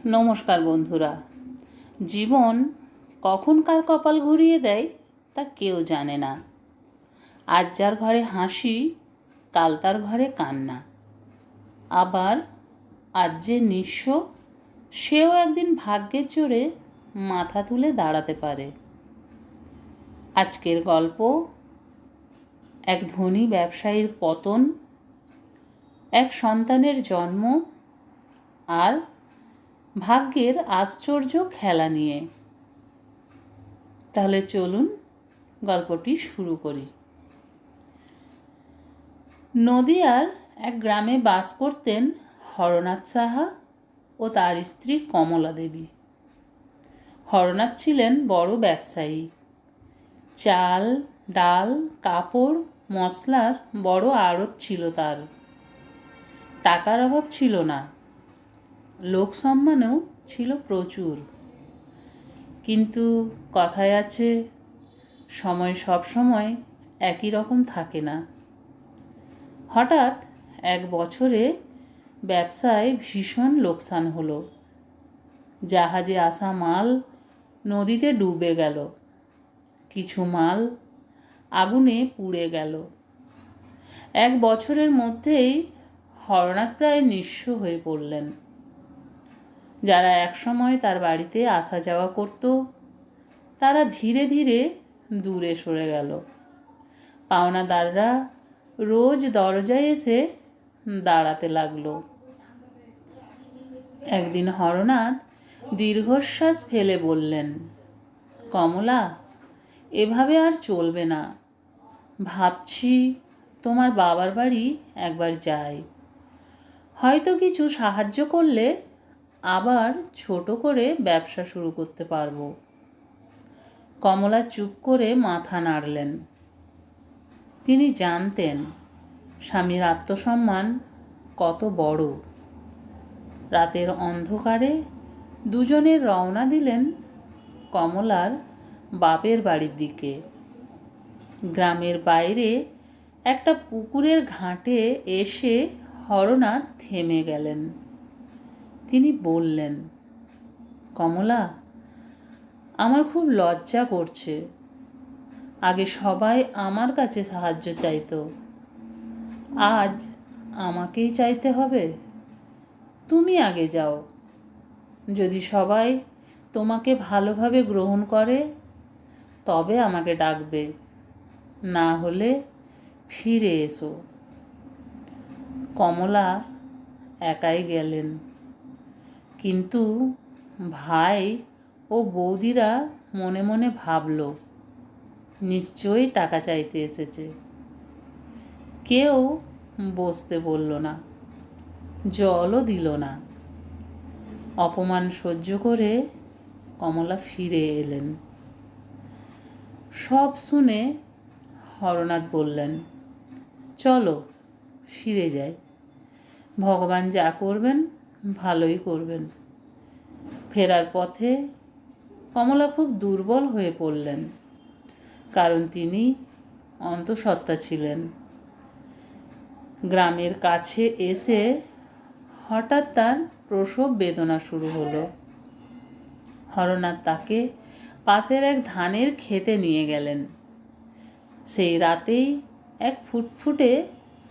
নমস্কার বন্ধুরা। জীবন কখন কার কপাল ঘুরিয়ে দেয় তা কেউ জানে না। আজ যার ঘরে হাসি, কাল তার ঘরে কান্না। আবার আজ যে নিঃস্ব, সেও একদিন ভাগ্যের জোরে মাথা তুলে দাঁড়াতে পারে। আজকের গল্প এক ধনী ব্যবসায়ীর পতন, এক সন্তানের জন্ম আর ভাগ্যের আশ্চর্য খেলা নিয়ে। তাহলে চলুন গল্পটি শুরু করি। নদিয়ার এক গ্রামে বাস করতেন হরনাথ সাহা ও তার স্ত্রী কমলা দেবী। হরনাথ ছিলেন বড় ব্যবসায়ী। চাল, ডাল, কাপড়, মশলার বড় আড়ত ছিল তার। টাকার অভাব ছিল না, লোক সম্মানও ছিল প্রচুর। কিন্তু কথায় আছে, সময় সব সময় একই রকম থাকে না। হঠাৎ এক বছরে ব্যবসায় ভীষণ লোকসান হলো। জাহাজে আসা মাল নদীতে ডুবে গেল, কিছু মাল আগুনে পুড়ে গেল। এক বছরের মধ্যেই হরনাথ প্রায় নিঃস্ব হয়ে পড়লেন। যারা একসময় তার বাড়িতে আসা যাওয়া করত, তারা ধীরে ধীরে দূরে সরে গেল। পাওনাদাররা রোজ দরজায় এসে দাঁড়াতে লাগলো। একদিন হরনাথ দীর্ঘশ্বাস ফেলে বললেন, কমলা, এভাবে আর চলবে না। ভাবছি তোমার বাবার বাড়ি একবার যাই। হয়তো কিছু সাহায্য করলে আবার ছোট করে ব্যবসা শুরু করতে পারবো। কমলা চুপ করে মাথা নাড়লেন। তিনি জানতেন স্বামীর আত্মসম্মান কত বড়। রাতের অন্ধকারে দুজনে রওনা দিলেন কমলার বাপের বাড়ির দিকে। গ্রামের বাইরে একটা পুকুরের ঘাটে এসে হরনাথ থেমে গেলেন। তিনি বললেন, কমলা, আমার খুব লজ্জা করছে। আগে সবাই আমার কাছে সাহায্য চাইতো, আজ আমাকেই চাইতে হবে। তুমি আগে যাও। যদি সবাই তোমাকে ভালোভাবে গ্রহণ করে তবে আমাকে ডাকবে, না হলে ফিরে এসো। কমলা একাই গেলেন, কিন্তু ভাই ও বৌদিরা মনে মনে ভাবল, নিশ্চয়ই টাকা চাইতে এসেছে। কেউ বসতে বলল না, জলও দিল না। অপমান সহ্য করে কমলা ফিরে এলেন। সব শুনে হরনাথ বললেন, চলো ফিরে যাই। ভগবান যা করবেন ভালোই করবেন। ফেরার পথে কমলা খুব দুর্বল হয়ে পড়লেন, কারণ তিনি অন্তঃসত্ত্বা ছিলেন। গ্রামের কাছে এসে হঠাৎ তার প্রসব বেদনা শুরু হলো। হরনাথ তাকে পাশের এক ধানের ক্ষেতে নিয়ে গেলেন। সেই রাতেই এক ফুটফুটে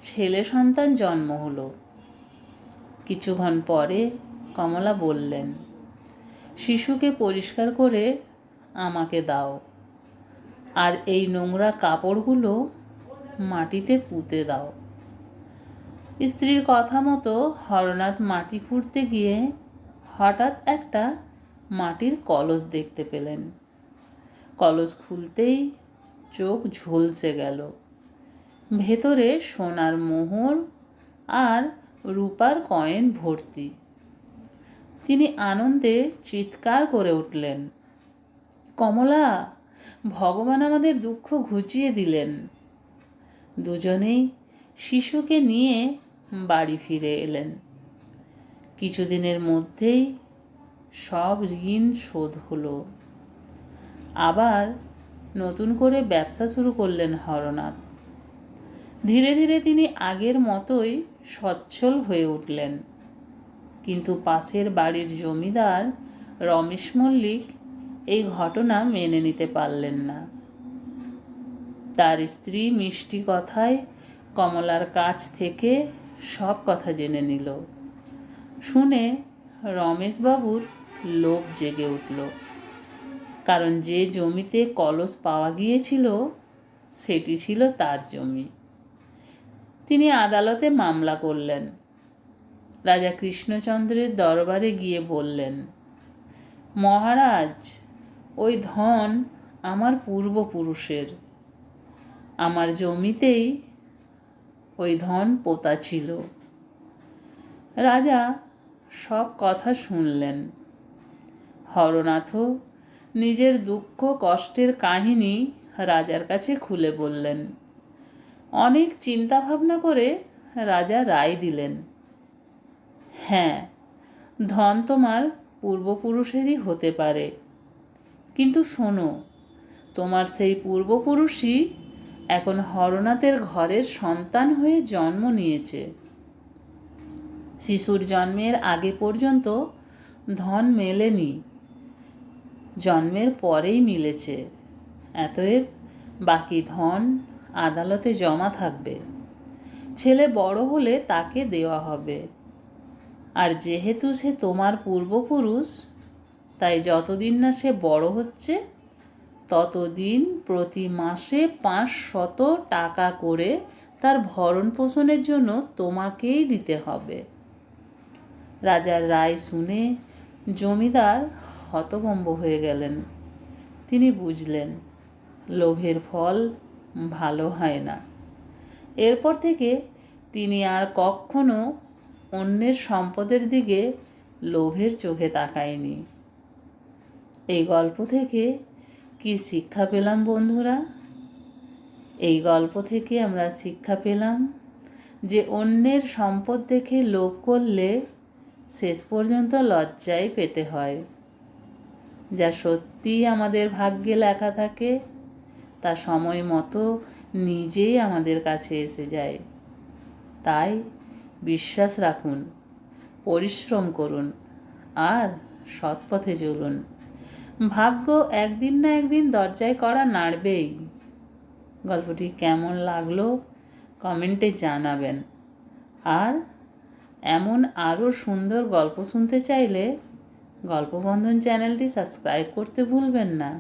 ছেলে সন্তান জন্ম হলো। কিছুক্ষণ পরে কমলা বললেন, শিশুকে পরিষ্কার করে আমাকে দাও, আর এই নোংরা কাপড়গুলো মাটিতে পুঁতে দাও। স্ত্রীর কথা মতো হরনাথ মাটি খুঁড়তে গিয়ে হঠাৎ একটা মাটির কলস দেখতে পেলেন। কলস খুলতেই চোখ ঝলসে গেল। ভেতরে সোনার মোহর আর রূপার কয়েন ভর্তি। তিনি আনন্দে চিৎকার করে উঠলেন, কমলা, ভগবান আমাদের দুঃখ ঘুচিয়ে দিলেন। দুজনেই শিশুকে নিয়ে বাড়ি ফিরে এলেন। কিছুদিনের মধ্যেই সব ঋণ শোধ হলো। আবার নতুন করে ব্যবসা শুরু করলেন হরনাথ। ধীরে ধীরে তিনি আগের মতোই সচ্ছল হয়ে উঠলেন। কিন্তু পাশের বাড়ির জমিদার রমেশ মল্লিক এই ঘটনা মেনে নিতে পারলেন না। তার স্ত্রী মিষ্টি কথায় কমলার কাছ থেকে সব কথা জেনে নিল। শুনে রমেশবাবুর লোভ জেগে উঠল, কারণ যে জমিতে কলস পাওয়া গিয়েছিল সেটি ছিল তার জমি। তিনি আদালতে মামলা করলেন। রাজা কৃষ্ণচন্দ্রের দরবারে গিয়ে বললেন, মহারাজ, ওই ধন আমার পূর্বপুরুষের, আমার জমিতেই ওই ধন পোতা ছিল। রাজা সব কথা শুনলেন। হরনাথও নিজের দুঃখ কষ্টের কাহিনী রাজার কাছে খুলে বললেন। অনেক চিন্তা ভাবনা করে রাজা রায় দিলেন, হ্যাঁ, ধন তোমার পূর্বপুরুষেরই হতে পারে, কিন্তু শোনো, তোমার সেই পূর্বপুরুষই এখন হরনাথের ঘরের সন্তান হয়ে জন্ম নিয়েছে। শিশুর জন্মের আগে পর্যন্ত ধন মেলেনি, জন্মের পরেই মিলেছে। অতএব বাকি ধন আদালতে জমা থাকবে। ছেলে বড় হলে তাকে দেওয়া হবে। আর যেহেতু সে তোমার পূর্বপুরুষ, তাই যতদিন না সে বড় হচ্ছে ততদিন প্রতি মাসে 500 টাকা করে তার ভরণ পোষণের জন্য তোমাকেই দিতে হবে। রাজার রায় শুনে জমিদার হতভম্ব হয়ে গেলেন। তিনি বুঝলেন লোভের ফল ভালো হয় না। এরপর থেকে তিনি আর কখনো অন্যের সম্পদের দিকে লোভের চোখে তাকায়নি। এই গল্প থেকে কি শিক্ষা পেলাম বন্ধুরা? এই গল্প থেকে আমরা শিক্ষা পেলাম যে অন্যের সম্পদ দেখে লোভ করলে শেষ পর্যন্ত লজ্জাই পেতে হয়। যা সত্যিই আমাদের ভাগ্যে লেখা থাকে তা সময় মতো নিজেই আমাদের কাছে এসে যায়। তাই বিশ্বাস রাখুন, পরিশ্রম করুন আর সৎ পথে চলুন। ভাগ্য একদিন না একদিন দরজায় কড়া নাড়বেই। গল্পটি কেমন লাগলো কমেন্টে জানাবেন। আর এমন আরও সুন্দর গল্প শুনতে চাইলে গল্পবন্ধন চ্যানেলটি সাবস্ক্রাইব করতে ভুলবেন না।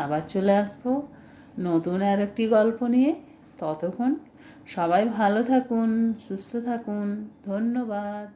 আবার চলে আসবো নতুন আর একটি গল্প নিয়ে। ততক্ষণ সবাই ভালো থাকুন, সুস্থ থাকুন। ধন্যবাদ।